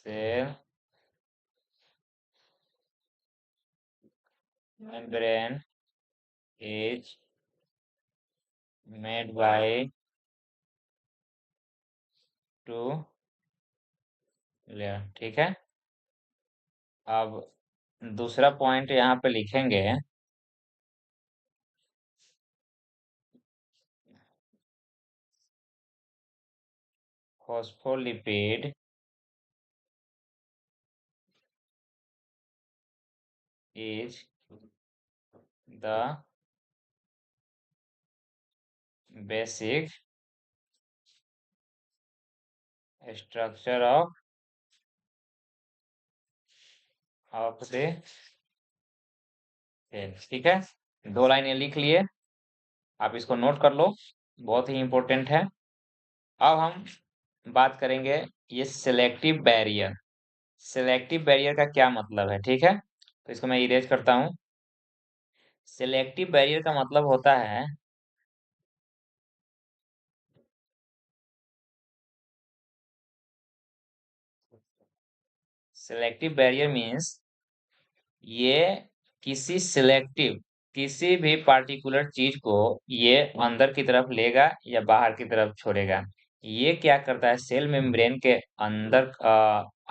cell membrane is made by two layer. ठीक है। अब दूसरा पॉइंट यहाँ पे लिखेंगे, phospholipid is the basic structure of the cell। ठीक है, दो लाइनें लिख लिए, आप इसको नोट कर लो, बहुत ही इंपॉर्टेंट है। अब हम बात करेंगे ये सिलेक्टिव बैरियर। सिलेक्टिव बैरियर का क्या मतलब है? ठीक है, तो इसको मैं इरेज करता हूँ। सिलेक्टिव बैरियर का मतलब होता है, सिलेक्टिव बैरियर मीन्स ये किसी भी पार्टिकुलर चीज को ये अंदर की तरफ लेगा या बाहर की तरफ छोड़ेगा। ये क्या करता है, सेल मेम्ब्रेन के अंदर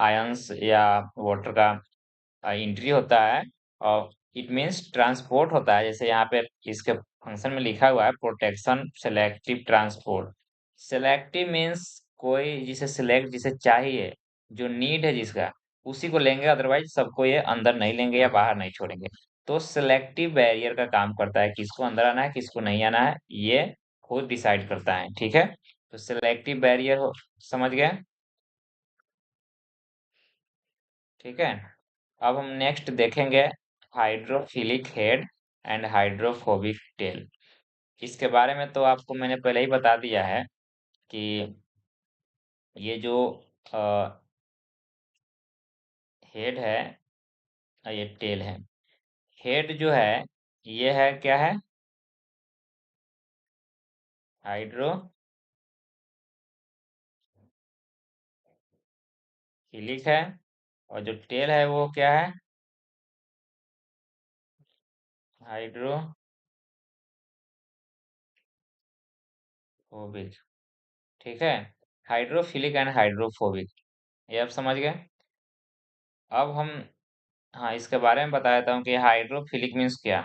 आयंस या वाटर का एंट्री होता है, और इट मीन्स ट्रांसपोर्ट होता है। जैसे यहाँ पे इसके फंक्शन में लिखा हुआ है, protection selective transport. Selective means कोई जिसे सिलेक्ट, जिसे चाहिए, जो नीड है जिसका, उसी को लेंगे, अदरवाइज सबको ये अंदर नहीं लेंगे या बाहर नहीं छोड़ेंगे। तो सिलेक्टिव बैरियर का काम करता है, किसको अंदर आना है किसको नहीं आना है ये खुद डिसाइड करता है। ठीक है, तो सिलेक्टिव बैरियर हो, समझ गए? ठीक है। अब हम नेक्स्ट देखेंगे hydrophilic head and hydrophobic tell. इसके बारे में तो आपको मैंने पहले ही बता दिया है कि ये जो हेड है ये टेल है। हेड जो है ये है, क्या है, हाइड्रोफिलिक है, और जो टेल है वो क्या है, हाइड्रोफोबिक। ठीक है, हाइड्रोफिलिक एंड हाइड्रोफोबिक, ये आप समझ गए। अब हम, हाँ, इसके बारे में बता देता हूँ कि हाइड्रोफिलिक मीन्स क्या।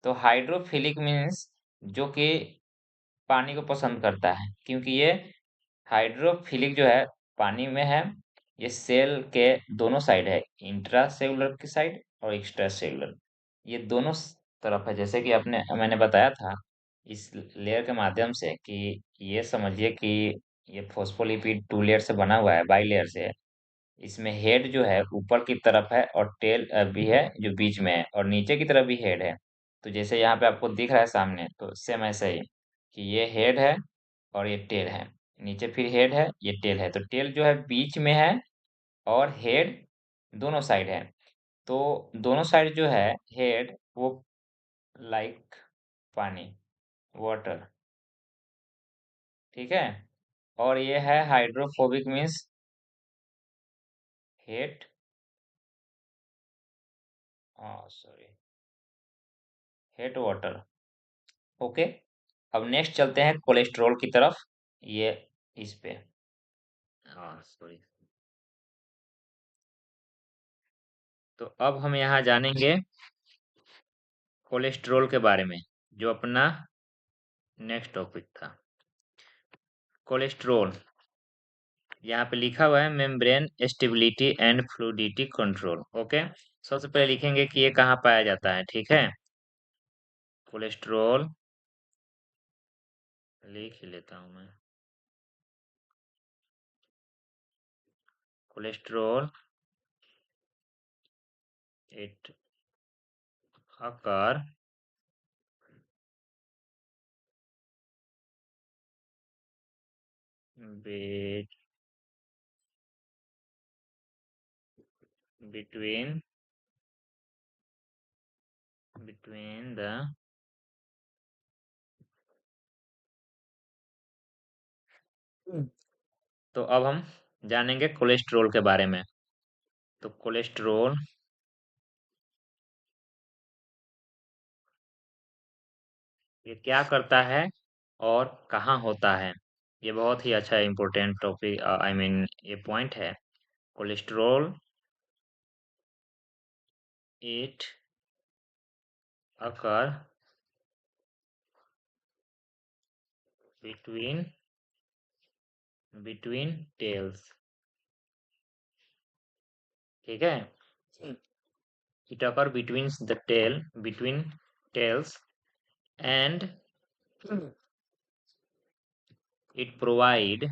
तो हाइड्रोफिलिक मीन्स जो कि पानी को पसंद करता है, क्योंकि ये हाइड्रोफिलिक जो है पानी में है। ये सेल के दोनों साइड है, इंट्रा सेलुलर की साइड और एक्स्ट्रा सेलुलर, ये दोनों तरफ है। जैसे कि आपने मैंने बताया था इस लेयर के माध्यम से कि ये समझिए कि ये फोस्फोलिपिड टू लेयर से बना हुआ है, बाई लेयर से है। इसमें हेड जो है ऊपर की तरफ है और टेल भी है जो बीच में है, और नीचे की तरफ भी हेड है। तो जैसे यहाँ पे आपको दिख रहा है सामने, तो सेम ऐसे ही कि ये हेड है और ये टेल है, नीचे फिर हेड है, ये टेल है। तो टेल जो है बीच में है और हेड दोनों साइड है। तो दोनों साइड जो है हेड वो लाइक पानी, वाटर। ठीक है, और ये है hydrophobic means head, sorry, head water. Okay. अब नेक्स्ट चलते हैं कोलेस्ट्रॉल की तरफ। ये इस पे, हाँ सॉरी। तो अब हम यहाँ जानेंगे कोलेस्ट्रॉल के बारे में, जो अपना नेक्स्ट टॉपिक था। कोलेस्ट्रॉल यहाँ पे लिखा हुआ है membrane stability and fluidity control. Okay, सबसे पहले लिखेंगे कि ये कहाँ पाया जाता है। ठीक है, कोलेस्ट्रॉल लिख ही लेता हूँ मैं। Cholesterol it occur be- between the तो अब हम जानेंगे कोलेस्ट्रॉल के बारे में। तो कोलेस्ट्रोल ये क्या करता है और कहाँ होता है? ये बहुत ही अच्छा इम्पोर्टेंट टॉपिक आई मीन ये पॉइंट है। Cholesterol it occur between between tails, ठीक है। It occur between the tail between tails and it provide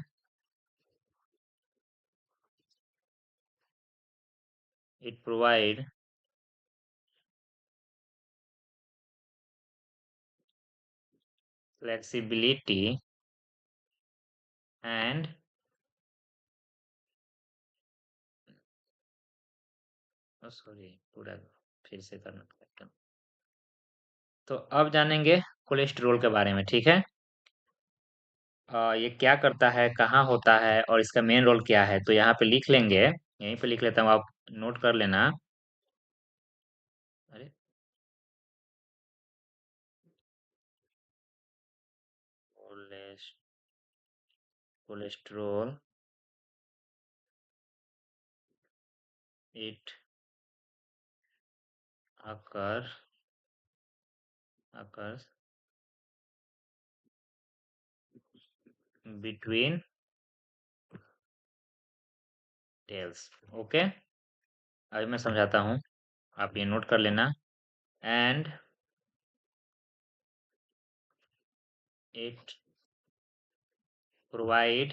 it provide flexibility and sorry पूरा फिर से करना पड़ेगा। तो अब जानेंगे कोलेस्ट्रॉल के बारे में, ठीक है। ये क्या करता है, कहाँ होता है और इसका मेन रोल क्या है, तो यहाँ पे लिख लेंगे। यहीं पे लिख लेता हूँ, आप नोट कर लेना। अरे cholesterol it occur occurs between tails, okay. अभी मैं समझाता हूँ, आप ये नोट कर लेना। And it provide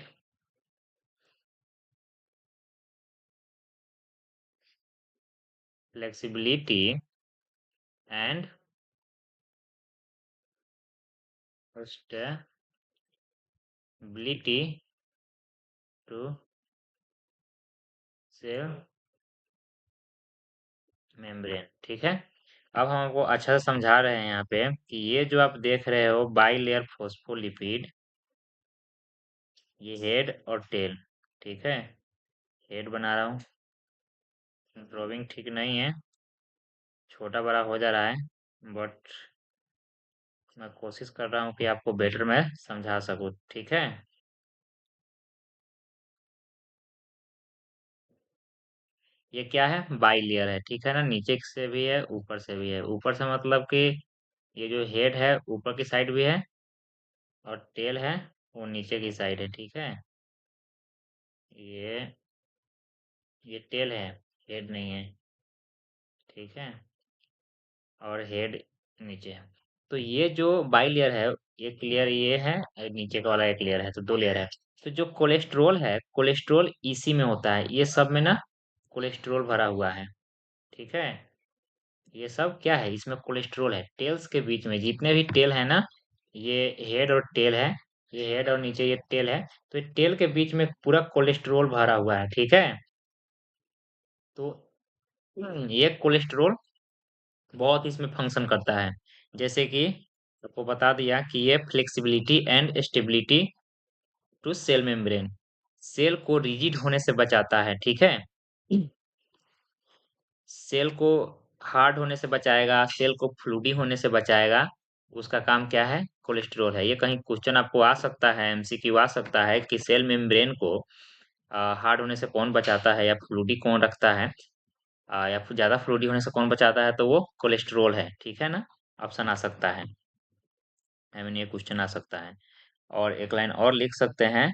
flexibility and stability to cell membrane, ठीक है। अब हम आपको अच्छा से समझा रहे हैं यहाँ पे कि ये जो आप देख रहे हो बाइलेयर फोस्फोलिपिड, ये हेड और टेल, ठीक है। हेड बना रहा हूँ, ड्राइंग ठीक नहीं है, छोटा बड़ा हो जा रहा है, बट मैं कोशिश कर रहा हूँ कि आपको बेटर मैं समझा सकूँ, ठीक है। ये क्या है, बाइलेयर है, ठीक है ना। नीचे से भी है, ऊपर से भी है। ऊपर से मतलब कि ये जो हेड है ऊपर की साइड भी है और टेल है वो नीचे की साइड है, ठीक है। ये ये टेल है, हेड नहीं है, ठीक है। और हेड नीचे है। तो ये जो बाइलेयर है, एक लेयर ये है और नीचे का वाला एक लेयर है, तो दो लेयर है। तो जो कोलेस्ट्रोल है, कोलेस्ट्रोल इसी में होता है, ये सब में ना कोलेस्ट्रोल भरा हुआ है, ठीक है। ये सब क्या है, इसमें कोलेस्ट्रोल है। टेल्स के बीच में जितने भी टेल है ना, ये हेड और टेल है, ये हेड और नीचे ये टेल है, तो ये टेल के बीच में पूरा कोलेस्ट्रोल भरा हुआ है, ठीक है। तो ये कोलेस्ट्रोल बहुत इसमें फंक्शन करता है। जैसे कि आपको बता दिया कि ये flexibility and stability to cell membrane, cell को रिजिड होने से बचाता है, ठीक है। सेल को हार्ड होने से बचाएगा, सेल को फ्लूडी होने से बचाएगा। उसका काम क्या है, कोलेस्ट्रॉल है। ये कहीं क्वेश्चन आपको आ सकता है, एमसीक्यू आ सकता है कि सेल मेम्ब्रेन को हार्ड होने से कौन बचाता है या फ्लूडी कौन रखता है, या फिर ज्यादा फ्लूडी होने से कौन बचाता है, तो वो कोलेस्ट्रॉल है, ठीक है ना। ऑप्शन आ सकता है, आई मीन ये क्वेश्चन आ सकता है। और एक लाइन और लिख सकते हैं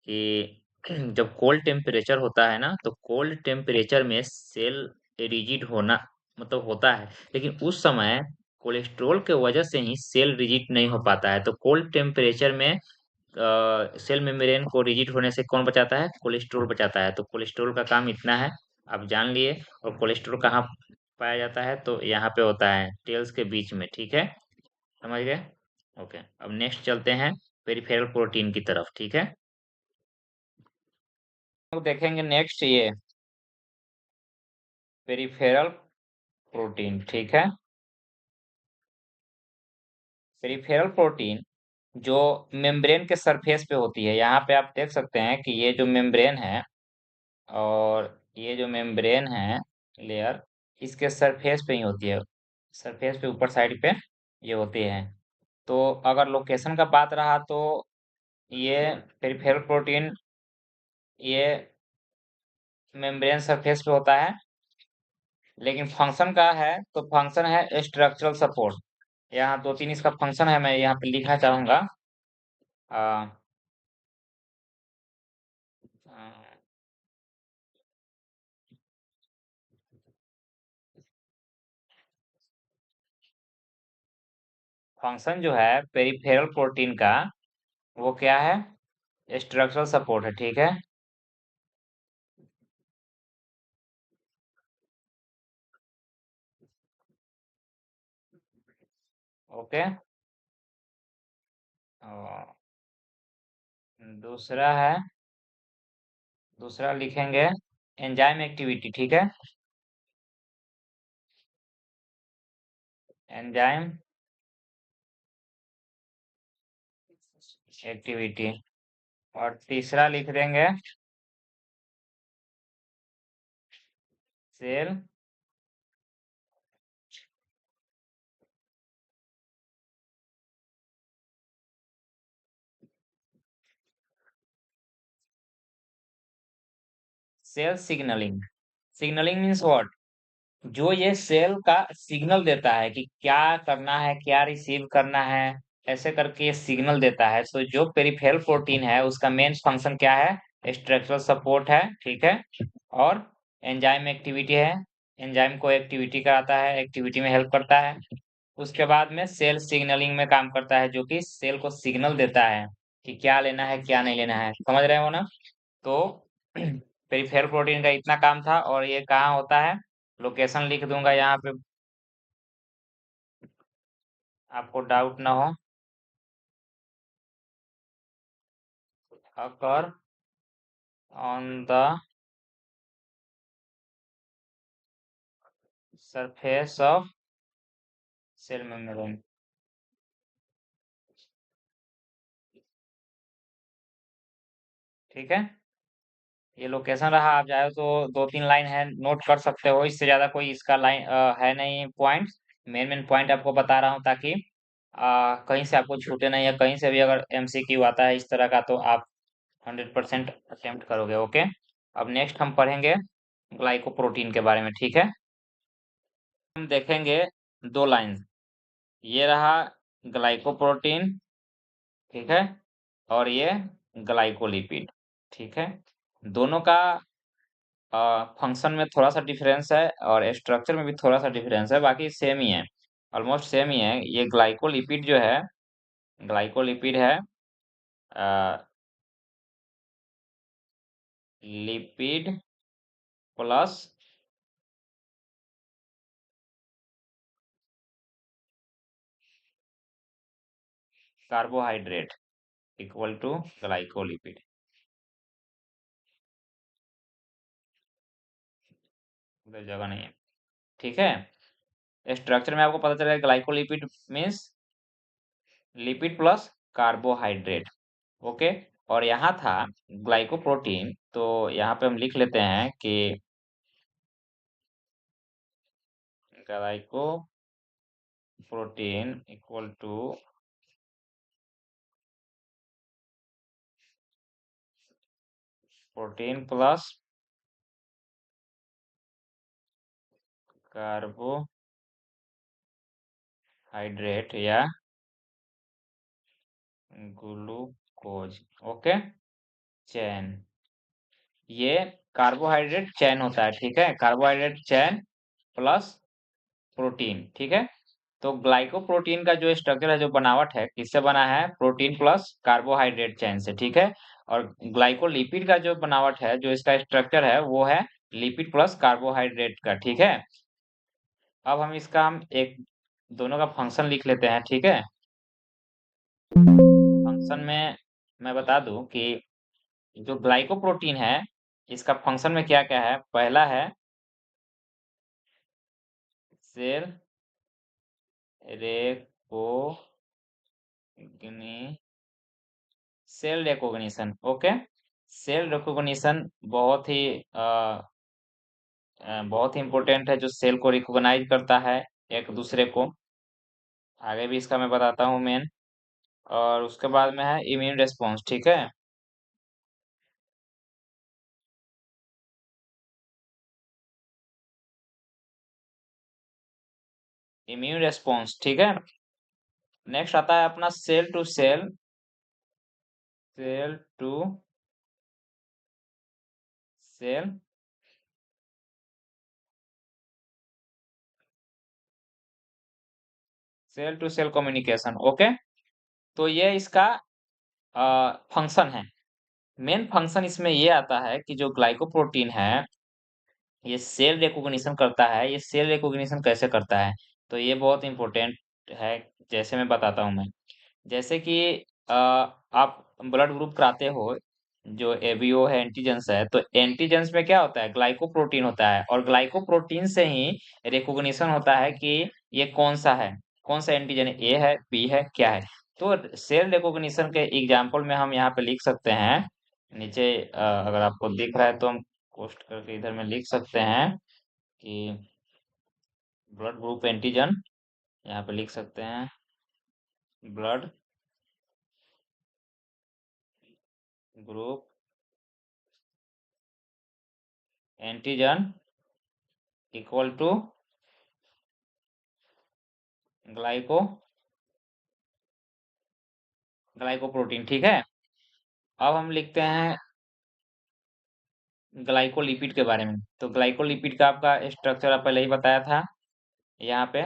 कि जब कोल्ड टेम्परेचर होता है ना, तो कोल्ड टेम्परेचर में सेल रिजिड होना मतलब होता है, लेकिन उस समय कोलेस्ट्रॉल के वजह से ही सेल रिजिड नहीं हो पाता है। तो कोल्ड टेम्परेचर में सेल मेम्ब्रेन को रिजिड होने से कौन बचाता है, कोलेस्ट्रॉल बचाता है। तो कोलेस्ट्रॉल का काम इतना है, आप जान लिए। और कोलेस्ट्रॉल कहाँ पाया जाता है, तो यहाँ पे होता है टेल्स के बीच में, ठीक है। समझ गए, ओके। अब नेक्स्ट चलते हैं पेरिफेरल प्रोटीन की तरफ, ठीक है। अब देखेंगे नेक्स्ट ये पेरिफेरल प्रोटीन, ठीक है। पेरिफेरल प्रोटीन जो मेम्ब्रेन के सरफेस पे होती है, यहाँ पे आप देख सकते हैं कि ये जो मेम्ब्रेन है और ये जो मेम्ब्रेन है लेयर, इसके सरफेस पे ही होती है, सरफेस पे ऊपर साइड पे ये होती है। तो अगर लोकेशन का बात रहा तो ये पेरिफेरल प्रोटीन ये मेम्ब्रेन सरफेस पे होता है। लेकिन फंक्शन का है तो फंक्शन है स्ट्रक्चरल सपोर्ट। यहाँ दो तीन इसका फंक्शन है, मैं यहाँ पे लिखना चाहूंगा। फंक्शन जो है पेरिफेरल प्रोटीन का वो क्या है? स्ट्रक्चरल सपोर्ट है, ठीक है। ओके। और दूसरा है, दूसरा लिखेंगे एंजाइम एक्टिविटी, ठीक है। Enzyme activity. और तीसरा लिख देंगे cell cell signalling. Signalling means what? जो ये सेल का सिग्नल देता है कि क्या करना है, क्या रिसीव करना है, ऐसे करके ये सिग्नल देता है। तो जो पेरिफेरल प्रोटीन है उसका मेन फंक्शन क्या है? स्ट्रक्चरल सपोर्ट है, ठीक है। और एंजाइम एक्टिविटी है, एंजाइम को एक्टिविटी कराता है, एक्टिविटी में हेल्प करता है। उसके बाद में सेल सिग्नलिंग में काम करता है, जो कि सेल को सिग्नल देता है कि क्या लेना है क्या नहीं लेना है। समझ रहे हो ना? तो पेरिफेरल प्रोटीन का इतना काम था। और ये कहाँ होता है? लोकेशन लिख दूंगा यहाँ पे, आपको डाउट ना हो। Occur on the surface of cell membrane. ठीक है, ये लोकेशन रहा। आप चाहे तो दो तीन लाइन है नोट कर सकते हो, इससे ज्यादा कोई इसका लाइन है नहीं पॉइंट। मेन मेन पॉइंट आपको बता रहा हूँ ताकि कहीं से आपको छूटे नहीं, या कहीं से भी अगर एमसीक्यू आता है इस तरह का तो आप 100% अटेम्प्ट करोगे। ओके। अब नेक्स्ट हम पढ़ेंगे ग्लाइकोप्रोटीन के बारे में, ठीक है। हम देखेंगे दो लाइन, ये रहा ग्लाइकोप्रोटीन, ठीक है। और ये ग्लाइकोलिपिड, ठीक है। दोनों का फंक्शन में थोड़ा सा डिफरेंस है और स्ट्रक्चर में भी थोड़ा सा डिफरेंस है, बाकी सेम ही है, ऑलमोस्ट सेम ही है। ये ग्लाइकोलिपिड जो है, ग्लाइकोलिपिड है lipid plus carbohydrate equal to glycolipid. उधर जगह नहीं है, ठीक है। स्ट्रक्चर में आपको पता चलेगा glycolipid means lipid plus carbohydrate. Okay. और यहाँ था ग्लाइकोप्रोटीन, तो यहाँ पे हम लिख लेते हैं कि glycoprotein equal to protein plus carbohydrate या ग्लूकोज। ओके। चैन, ये कार्बोहाइड्रेट चैन होता है, ठीक है। कार्बोहाइड्रेट चैन प्लस प्रोटीन, ठीक है। तो ग्लाइकोप्रोटीन का जो स्ट्रक्चर है, जो बनावट है, किससे बना है? प्रोटीन प्लस कार्बोहाइड्रेट चैन से, ठीक है। और ग्लाइकोलिपिड का जो बनावट है, जो इसका स्ट्रक्चर है, वो है लिपिड प्लस कार्बोहाइड्रेट का, ठीक है। अब हम एक दोनों का फंक्शन लिख लेते हैं, ठीक है। फंक्शन में मैं बता दूं कि जो ग्लाइकोप्रोटीन है, इसका फंक्शन में क्या क्या है। पहला है cell recognition cell recognition. Okay. Cell recognition बहुत ही बहुत ही इम्पोर्टेंट है, जो सेल को रिकॉग्नाइज करता है एक दूसरे को। आगे भी इसका मैं बताता हूँ मेन। और उसके बाद में है इम्यून रेस्पॉन्स, ठीक है। इम्यून रेस्पॉन्स, ठीक है। नेक्स्ट आता है अपना cell to cell, cell to cell cell to cell communication, okay. तो ये इसका फंक्शन है। मेन फंक्शन इसमें ये आता है कि जो ग्लाइकोप्रोटीन है, ये सेल रिकॉग्निशन करता है। ये सेल रिकॉग्निशन कैसे करता है, तो ये बहुत इंपॉर्टेंट है। जैसे मैं बताता हूँ मैं, जैसे कि आप ब्लड ग्रुप कराते हो, जो एबीओ है, एंटीजेंस है, तो एंटीजेंस में क्या होता है, ग्लाइकोप्रोटीन होता है, और ग्लाइकोप्रोटीन से ही रिकॉग्निशन होता है कि ये कौन सा है, कौन सा एंटीजन, ए है, बी है, क्या है। तो सेल रिकॉग्निशन के एग्जांपल में हम यहाँ पे लिख सकते हैं। नीचे अगर आपको दिख रहा है तो हम पोस्ट करके इधर में लिख सकते हैं कि ब्लड ग्रुप एंटीजन, यहाँ पे लिख सकते हैं blood group antigen equal to glyco glycoprotein, ठीक है। अब हम लिखते हैं ग्लाइकोलिपिड के बारे में। तो ग्लाइकोलिपिड का आपका स्ट्रक्चर आप पहले ही बताया था यहाँ पे,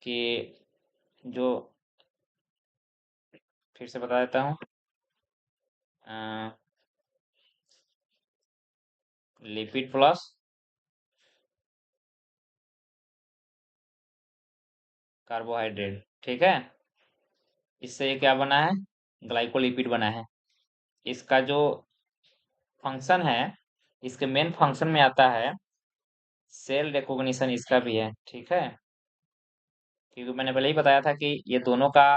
कि जो, फिर से बता देता हूँ, लिपिड प्लस कार्बोहाइड्रेट, ठीक है। इससे ये क्या बना है, ग्लाइकोलिपिड बना है। इसका जो फंक्शन है, इसके मेन फंक्शन में आता है सेल रिकॉग्निशन, इसका भी है, ठीक है। क्योंकि मैंने पहले ही बताया था कि ये दोनों का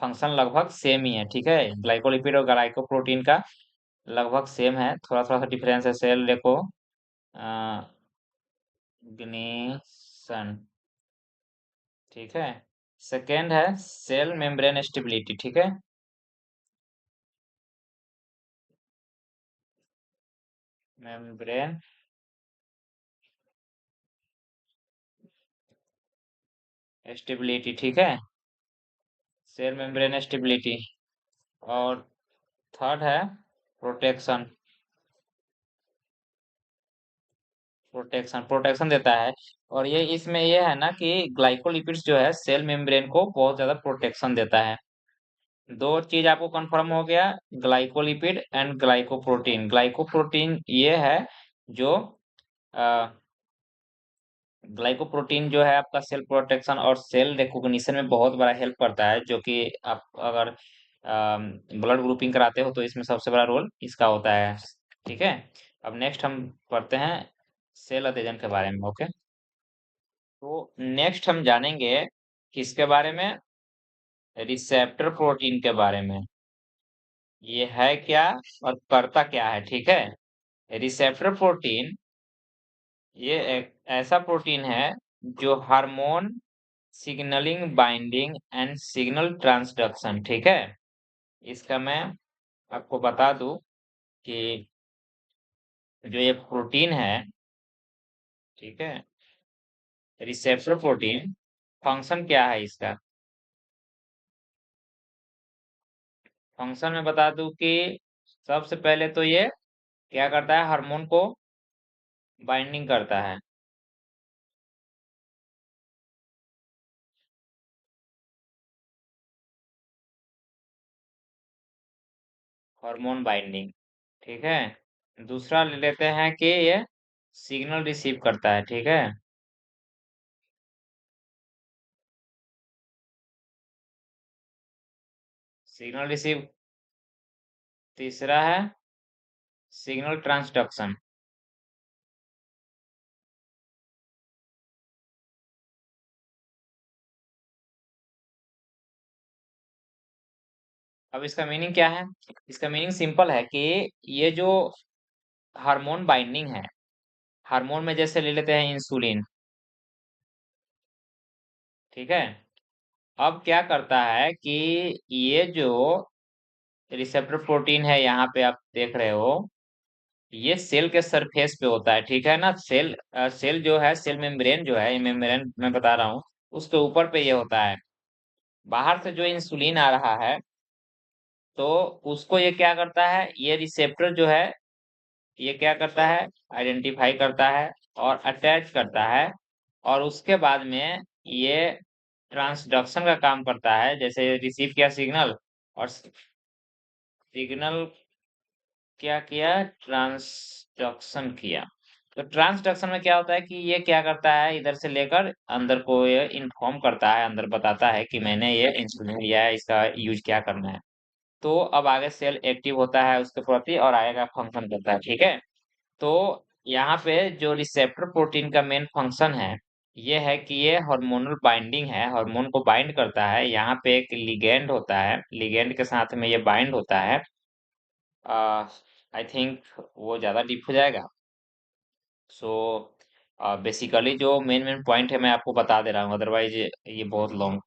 फंक्शन लगभग सेम ही है, ठीक है। ग्लाइकोलिपिड और ग्लाइकोप्रोटीन का लगभग सेम है, थोड़ा थोड़ा सा डिफरेंस है। सेल रिकॉग्निशन, ठीक है। सेकेंड है सेल मेम्ब्रेन स्टेबिलिटी, ठीक है। मेम्ब्रेन स्टेबिलिटी, ठीक है। Cell membrane stability. और थर्ड है प्रोटेक्शन, प्रोटेक्शन प्रोटेक्शन देता है। और ये इसमें ये है ना कि ग्लाइकोलिपिड्स जो है सेल मेम्ब्रेन को बहुत ज्यादा प्रोटेक्शन देता है। दो चीज आपको कंफर्म हो गया, ग्लाइकोलिपिड एंड ग्लाइकोप्रोटीन। ग्लाइकोप्रोटीन ये है जो ग्लाइकोप्रोटीन जो है आपका सेल प्रोटेक्शन और सेल रिकॉग्निशन में बहुत बड़ा हेल्प करता है, जो कि आप अगर ब्लड ग्रुपिंग कराते हो तो इसमें सबसे बड़ा रोल इसका होता है, ठीक है। अब नेक्स्ट हम पढ़ते हैं सेल अध्ययन के बारे में, ओके। तो नेक्स्ट हम जानेंगे किसके बारे में, रिसेप्टर प्रोटीन के बारे में। ये है क्या और करता क्या है, ठीक है। रिसेप्टर प्रोटीन ये एक ऐसा प्रोटीन है जो hormone signalling, binding and signal transduction, ठीक है। इसका मैं आपको बता दूं कि जो ये प्रोटीन है, ठीक है, रिसेप्टर प्रोटीन, फंक्शन क्या है इसका। फंक्शन में बता दूं कि सबसे पहले तो ये क्या करता है, हार्मोन को बाइंडिंग करता है। हार्मोन बाइंडिंग, ठीक है। दूसरा ले लेते हैं कि ये सिग्नल रिसीव करता है, ठीक है। Signal receive. तीसरा है सिग्नल ट्रांसडक्शन। अब इसका मीनिंग क्या है, इसका मीनिंग सिंपल है कि ये जो हार्मोन बाइंडिंग है, हार्मोन में जैसे ले लेते हैं इंसुलिन। ठीक है। अब क्या करता है कि ये जो रिसेप्टर प्रोटीन है, यहाँ पे आप देख रहे हो, ये सेल के सरफेस पे होता है। ठीक है ना। सेल जो है, सेल मेम्ब्रेन जो है, ये मेम्ब्रेन मैं बता रहा हूँ, उसके ऊपर पे ये होता है। बाहर से जो इंसुलिन आ रहा है, तो उसको ये क्या करता है, ये रिसेप्टर जो है, ये क्या करता है, आइडेंटिफाई करता है और अटैच करता है। और उसके बाद में ये ट्रांसडक्शन का काम करता है, जैसे रिसीव किया सिग्नल, और सिग्नल क्या किया, ट्रांसडक्शन किया। तो ट्रांसडक्शन में क्या होता है कि ये क्या करता है, इधर से लेकर अंदर को ये इन्फॉर्म करता है, अंदर बताता है कि मैंने ये इंसुलिन लिया है, इसका यूज क्या करना है। तो अब आगे सेल एक्टिव होता है उसके प्रति और आगे का फंक्शन करता है। ठीक है। तो यहाँ पे जो रिसेप्टर प्रोटीन का मेन फंक्शन है, ये है कि ये हार्मोनल बाइंडिंग है, हार्मोन को बाइंड करता है। यहाँ पे एक लिगेंड होता है, लिगेंड के साथ में ये बाइंड होता है। आई थिंक वो ज्यादा डीप हो जाएगा। सो बेसिकली जो मेन मेन पॉइंट है मैं आपको बता दे रहा हूँ, अदरवाइज ये बहुत लॉन्ग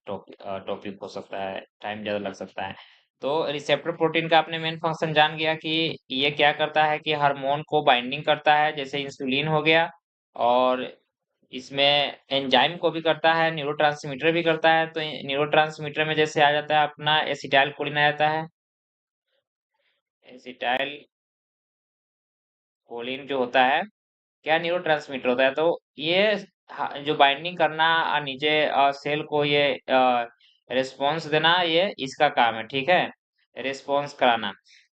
टॉपिक हो सकता है, टाइम ज्यादा लग सकता है। तो रिसेप्टर प्रोटीन का आपने मेन फंक्शन जान गया कि ये क्या करता है कि हार्मोन को बाइंडिंग करता है, जैसे इंसुलिन हो गया। और इसमें एंजाइम को भी करता है, न्यूरोट्रांसमीटर भी करता है। तो न्यूरोट्रांसमीटर में जैसे आ जाता है अपना एसिटाइल कोलिन आ जाता है। एसिटाइल कोलिन जो होता है, क्या न्यूरोट्रांसमीटर होता है। तो ये जो बाइंडिंग करना नीचे सेल को ये रिस्पॉन्स देना, ये इसका काम है। ठीक है। रिस्पॉन्स कराना।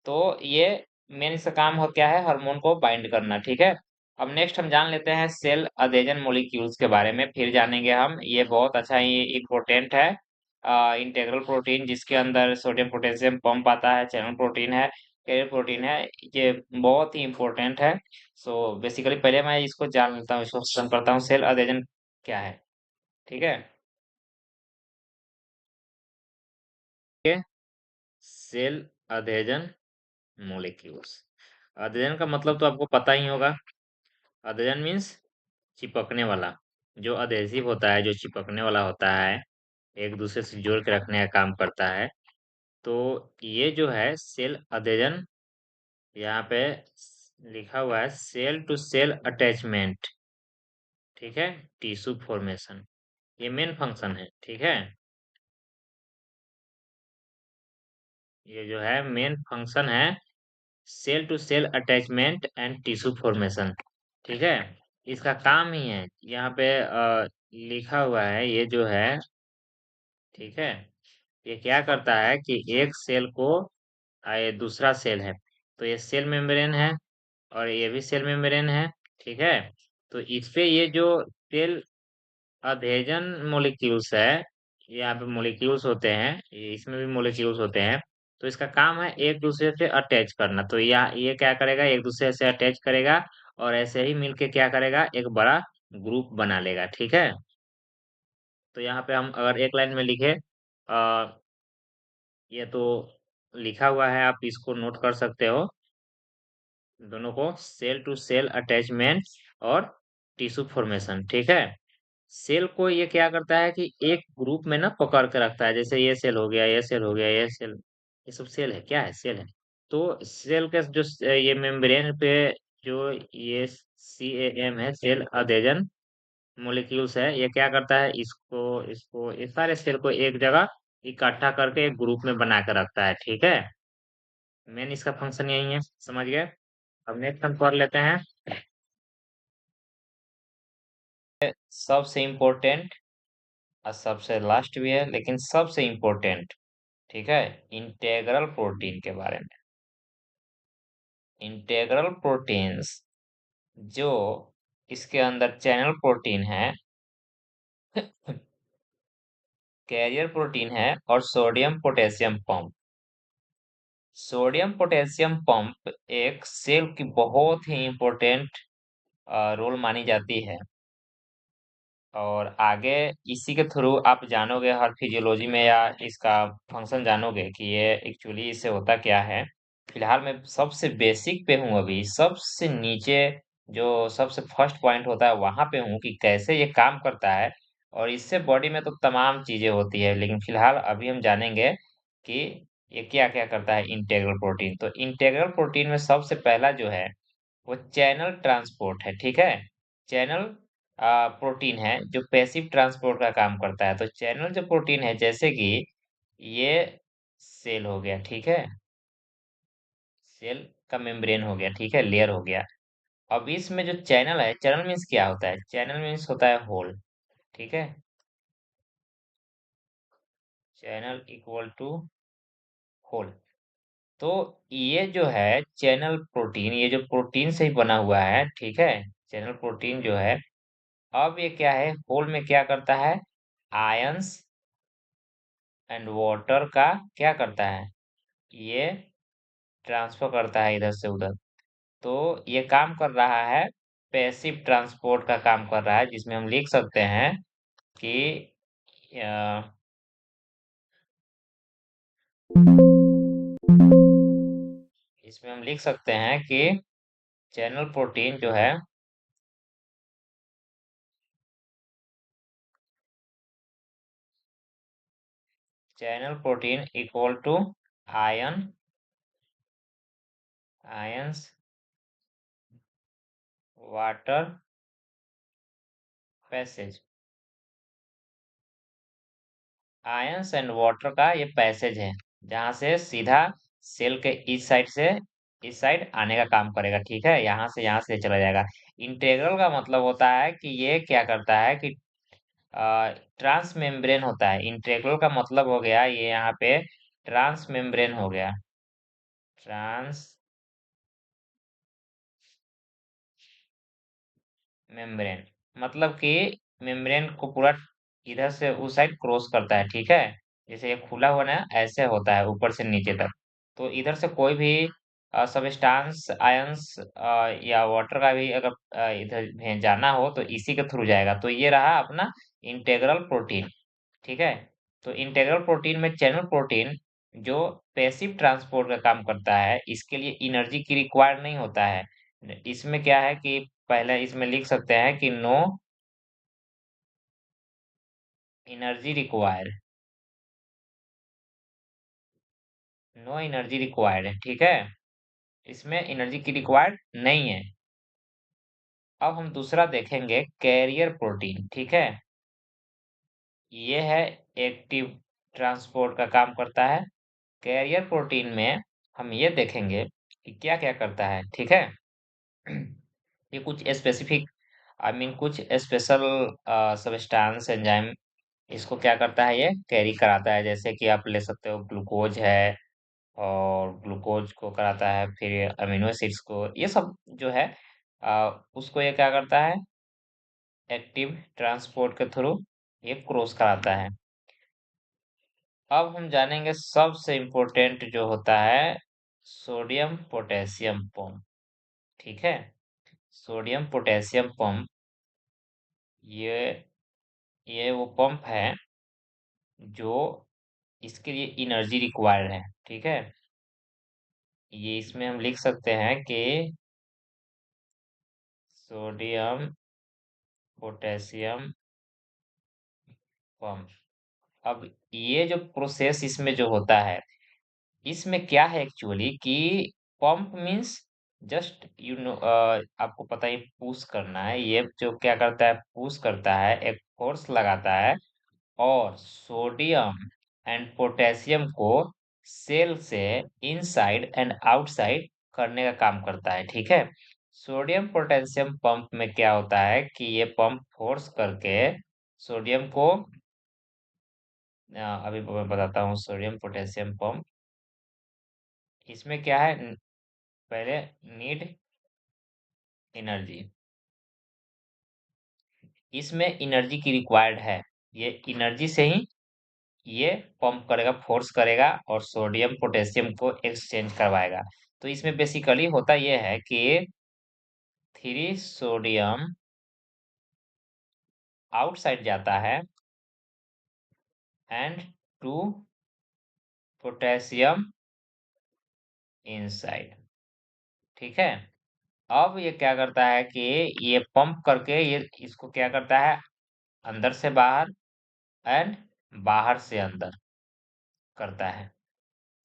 तो ये मेन इसका काम हो क्या है, हार्मोन को बाइंड करना। ठीक है। अब नेक्स्ट हम जान लेते हैं सेल अधेजन मॉलिक्यूल्स के बारे में, फिर जानेंगे हम। ये बहुत अच्छा ही इम्पोर्टेंट है। इंटेग्रल प्रोटीन जिसके अंदर सोडियम पोटेशियम पंप आता है, चैनल प्रोटीन है, कैरियर प्रोटीन है, ये बहुत ही इम्पोर्टेंट है। सो बेसिकली पहले मैं इसको जान लेता हूँ, इसको खत्म करता हूँ, सेल अधेजन क्या है। ठीक है। ठीक है। Cell अधेजन molecules. अधेजन का मतलब तो आपको पता ही होगा। अधेजन मीन्स चिपकने वाला। जो अधेसिव होता है, जो चिपकने वाला होता है, एक दूसरे से जोड़ के रखने का काम करता है। तो ये जो है सेल अधेजन, यहाँ पे लिखा हुआ है सेल टू सेल अटैचमेंट। ठीक है। टिश्यू फॉर्मेशन, ये मेन फंक्शन है। ठीक है। ये जो है मेन फंक्शन है, cell to cell attachment and tissue formation. ठीक है। इसका काम ही है, यहाँ पे लिखा हुआ है ये जो है। ठीक है। ये क्या करता है कि एक सेल को, ये दूसरा सेल है, तो ये सेल मेम्ब्रेन है और ये भी सेल मेम्ब्रेन है। ठीक है। तो इस पे ये जो सेल अधेजन मॉलिक्यूल्स है, यहाँ पे मॉलिक्यूल्स होते हैं, इसमें भी मॉलिक्यूल्स होते हैं। तो इसका काम है एक दूसरे से अटैच करना। तो ये क्या करेगा, एक दूसरे से अटैच करेगा और ऐसे ही मिलके क्या करेगा, एक बड़ा ग्रुप बना लेगा। ठीक है। तो यहाँ पे हम अगर एक लाइन में लिखे, ये तो लिखा हुआ है, आप इसको नोट कर सकते हो दोनों को, सेल टू सेल अटैचमेंट और टिश्यू फॉर्मेशन। ठीक है। सेल को ये क्या करता है कि एक ग्रुप में ना पकड़ के रखता है, जैसे ये सेल हो गया, ये सेल हो गया, ये सेल, ये सब सेल है, क्या है, सेल है। तो सेल के जो ये मेम्ब्रेन पे जो ये CAM है, सेल अधेजन मॉलिक्यूल्स है, ये क्या करता है, इसको इसको इस सारे सेल को एक जगह इकट्ठा करके एक ग्रुप में बना कर रखता है। ठीक है। मेन इसका फंक्शन यही है, समझ गए। अब नेक्स्ट हम कर लेते हैं सबसे इम्पोर्टेंट, और सबसे लास्ट भी है लेकिन सबसे इम्पोर्टेंट। ठीक है। इंटेग्रल प्रोटीन के बारे में। इंटेग्रल प्रोटीन्स जो इसके अंदर चैनल प्रोटीन है, कैरियर प्रोटीन है और sodium potassium pump. Sodium potassium pump एक सेल की बहुत ही इम्पोर्टेंट रोल मानी जाती है। और आगे इसी के थ्रू आप जानोगे हर फिजियोलॉजी में, या इसका फंक्शन जानोगे कि ये एक्चुअली इससे होता क्या है। फिलहाल मैं सबसे बेसिक पे हूँ, अभी सबसे नीचे जो सबसे फर्स्ट पॉइंट होता है वहां पे हूँ कि कैसे ये काम करता है। और इससे बॉडी में तो तमाम चीजें होती है, लेकिन फिलहाल अभी हम जानेंगे कि ये क्या क्या करता है इंटेग्रल प्रोटीन। तो इंटेग्रल प्रोटीन में सबसे पहला जो है वो चैनल ट्रांसपोर्ट है, ठीक है। चैनल प्रोटीन है जो पैसिव ट्रांसपोर्ट का काम करता है। तो चैनल जो प्रोटीन है, जैसे कि ये सेल हो गया, ठीक है, सेल का मेम्ब्रेन हो गया, ठीक है, लेयर हो गया। अब इसमें जो चैनल है, चैनल मीन्स क्या होता है? चैनल मीन्स होता है होल, ठीक है। Channel equal to hole. तो ये जो है चैनल प्रोटीन, ये जो प्रोटीन से ही बना हुआ है, ठीक है, चैनल प्रोटीन जो है, अब ये क्या है, होल में क्या करता है, आयंस एंड वाटर का क्या करता है, ये ट्रांसफर करता है इधर से उधर। तो ये काम कर रहा है, पैसिव ट्रांसपोर्ट का काम कर रहा है, जिसमें हम लिख सकते हैं कि इसमें हम लिख सकते हैं कि चैनल प्रोटीन जो है, channel protein equal to ion, ions, water passage. Ions and water का ये पैसेज है, जहां से सीधा सेल के इस साइड से इस साइड आने का काम करेगा, ठीक है, यहाँ से चला जाएगा। इंटेग्रल का मतलब होता है कि ये क्या करता है कि ट्रांस मेम्ब्रेन होता है। इंटेग्रल का मतलब हो गया ये यहाँ पे ट्रांस मेम्ब्रेन हो गया, ट्रांस मेम्ब्रेन, मतलब कि मेम्ब्रेन को पूरा इधर से उस साइड क्रॉस करता है, ठीक है। जैसे ये खुला हुआ ना, ऐसे होता है ऊपर से नीचे तक। तो इधर से कोई भी सबस्टांस आयंस या वाटर का भी अगर इधर जाना हो तो इसी के थ्रू जाएगा। तो ये रहा अपना इंटेग्रल प्रोटीन, ठीक है। तो इंटेग्रल प्रोटीन में चैनल प्रोटीन जो पैसिव ट्रांसपोर्ट का काम करता है, इसके लिए एनर्जी की रिक्वायर नहीं होता है। इसमें क्या है कि पहले इसमें लिख सकते हैं कि no energy required, no energy required है, ठीक है, इसमें एनर्जी की रिक्वायर्ड नहीं है। अब हम दूसरा देखेंगे कैरियर प्रोटीन, ठीक है। ये है एक्टिव ट्रांसपोर्ट का काम करता है। कैरियर प्रोटीन में हम ये देखेंगे कि क्या क्या करता है, ठीक है। ये कुछ स्पेसिफिक, आई मीन कुछ स्पेशल सब्सटेंस एंजाइम इसको क्या करता है, ये कैरी कराता है। जैसे कि आप ले सकते हो ग्लूकोज है, और ग्लूकोज को कराता है, फिर अमीनो एसिड्स को, ये सब जो है उसको ये क्या करता है, एक्टिव ट्रांसपोर्ट के थ्रू ये क्रॉस कराता है। अब हम जानेंगे सबसे इम्पोर्टेंट जो होता है सोडियम पोटेशियम पंप, ठीक है। सोडियम पोटेशियम पंप, ये ये वो पंप है जो इसके लिए एनर्जी रिक्वायर्ड है, ठीक है। ये इसमें हम लिख सकते हैं कि सोडियम पोटेशियम पंप। अब ये जो प्रोसेस इसमें जो होता है, इसमें क्या है एक्चुअली कि pump means just you know, आपको पता ही पुश करना है। ये जो क्या करता है, पुश करता है, एक फोर्स लगाता है, और सोडियम एंड पोटेशियम को सेल से इनसाइड एंड आउटसाइड करने का काम करता है, ठीक है। सोडियम पोटेशियम पंप में क्या होता है कि ये पंप फोर्स करके सोडियम को अभी मैं बताता हूँ। सोडियम पोटेशियम पंप, इसमें क्या है, पहले नीड एनर्जी, इसमें एनर्जी की रिक्वायर्ड है। ये एनर्जी से ही ये पंप करेगा, फोर्स करेगा, और सोडियम पोटेशियम को एक्सचेंज करवाएगा। तो इसमें बेसिकली होता यह है कि 3 सोडियम आउटसाइड जाता है एंड 2 पोटेशियम इनसाइड, ठीक है। अब ये क्या करता है कि ये पंप करके ये इसको क्या करता है, अंदर से बाहर एंड बाहर से अंदर करता है।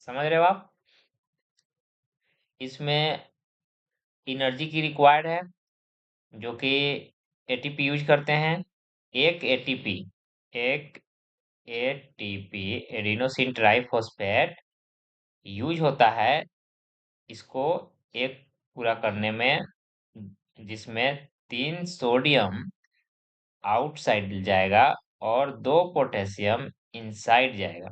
समझ रहे हो आप? इसमें एनर्जी की रिक्वायर्ड है, जो कि एटीपी यूज करते हैं। एक एटीपी एक एटीपी एडिनोसिन ट्राइफॉस्फेट यूज होता है इसको एक पूरा करने में, जिसमें 3 सोडियम आउटसाइड जाएगा और 2 पोटेशियम इनसाइड जाएगा।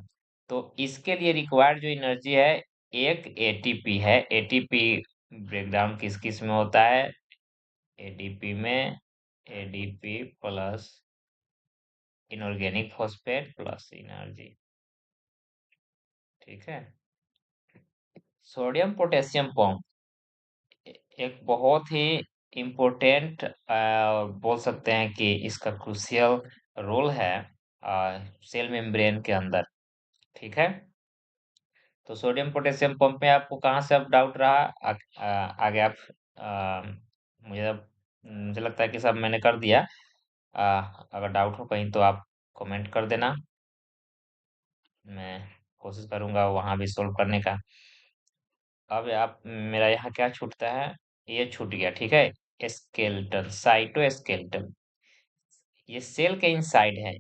तो इसके लिए रिक्वायर्ड जो एनर्जी है, एक एटीपी है। एटीपी ब्रेकडाउन किस किस में होता है? एडीपी में ADP plus inorganic phosphate plus energy. ठीक है। सोडियम पोटेशियम पंप एक बहुत ही इम्पोर्टेंट बोल सकते हैं कि इसका क्रूशियल रोल है सेल मेम्ब्रेन के अंदर। ठीक है। तो सोडियम पोटेशियम पंप में आपको कहाँ से अब डाउट रहा? आगे आप आ, मुझे लगता है कि सब मैंने कर दिया। अगर डाउट हो कहीं तो आप कमेंट कर देना, मैं कोशिश करूंगा वहां भी सोल्व करने का। अब आप मेरा यहाँ क्या छूटता है? ये छूट गया। ठीक है। स्केलेटन, साइटोस्केलेटन, ये सेल के इनसाइड है।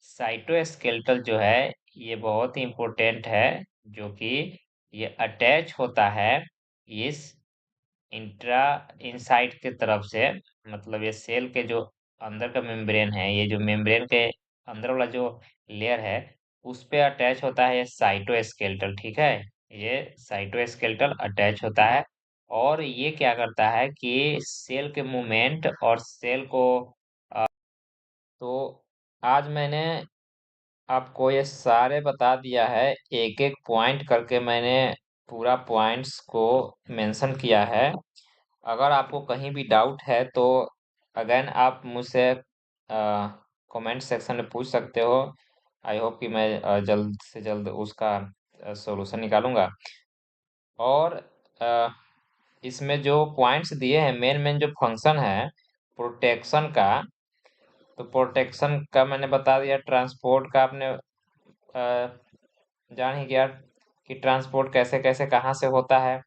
साइटोस्केलेटल जो है ये बहुत ही इम्पोर्टेंट है, जो कि ये अटैच होता है इस इंट्रा इनसाइड के तरफ से। मतलब ये सेल के जो अंदर का मेम्ब्रेन है, ये जो मेम्ब्रेन के अंदर वाला जो लेयर है, उस पे अटैच होता है ये साइटोस्केलेटल। ठीक है। ये साइटोस्केलेटल अटैच होता है और ये क्या करता है कि सेल के मूवमेंट और सेल को तो आज मैंने आपको ये सारे बता दिया है, एक एक पॉइंट करके मैंने पूरा पॉइंट्स को मेंशन किया है। अगर आपको कहीं भी डाउट है तो अगेन आप मुझसे कमेंट सेक्शन में पूछ सकते हो। आई होप कि मैं जल्द से जल्द उसका सॉल्यूशन निकालूंगा। और अ, इसमें जो पॉइंट्स दिए हैं, मेन मेन जो फंक्शन है प्रोटेक्शन का, तो प्रोटेक्शन का मैंने बता दिया। ट्रांसपोर्ट का आपने जान ही गया कि ट्रांसपोर्ट कैसे कैसे कहाँ से होता है।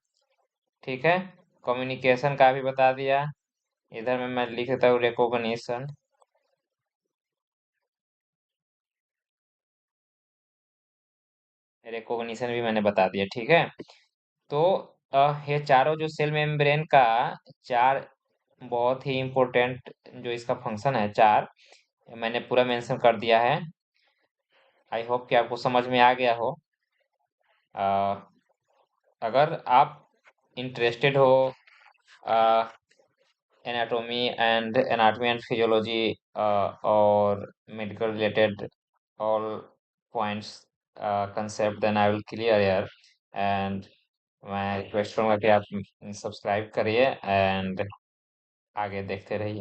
ठीक है। कम्युनिकेशन का भी बता दिया। इधर में मैं लिख देता हूँ रिकॉग्निशन। रिकॉग्निशन भी मैंने बता दिया। ठीक है। तो ये चारों जो सेल मेम्ब्रेन का चार बहुत ही इम्पोर्टेंट जो इसका फंक्शन है, चार मैंने पूरा मेंशन कर दिया है। आई होप कि आपको समझ में आ गया हो। अ, अगर आप इंटरेस्टेड हो एनाटॉमी एंड फिजियोलॉजी और medical related all points concept, then I will clear here. And मैं रिक्वेस्ट करूंगा कि आप सब्सक्राइब करिए एंड आगे देखते रहिए।